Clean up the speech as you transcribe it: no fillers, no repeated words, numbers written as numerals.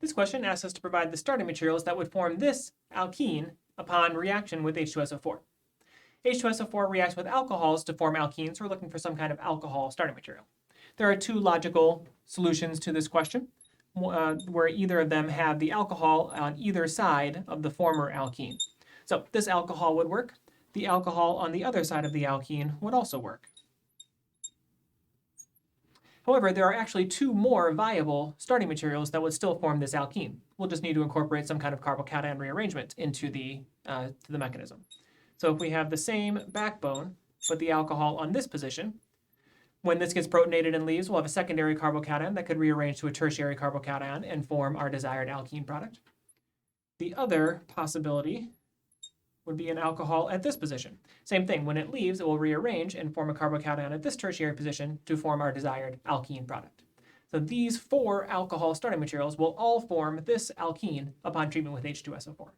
This question asks us to provide the starting materials that would form this alkene upon reaction with H2SO4. H2SO4 reacts with alcohols to form alkenes, so we're looking for some kind of alcohol starting material. There are two logical solutions to this question, where either of them have the alcohol on either side of the former alkene. So this alcohol would work. The alcohol on the other side of the alkene would also work. However, there are actually two more viable starting materials that would still form this alkene. We'll just need to incorporate some kind of carbocation rearrangement into the mechanism. So if we have the same backbone, but the alcohol on this position, when this gets protonated and leaves, we'll have a secondary carbocation that could rearrange to a tertiary carbocation and form our desired alkene product. The other possibility would be an alcohol at this position. Same thing, when it leaves, it will rearrange and form a carbocation at this tertiary position to form our desired alkene product. So these four alcohol starting materials will all form this alkene upon treatment with H2SO4.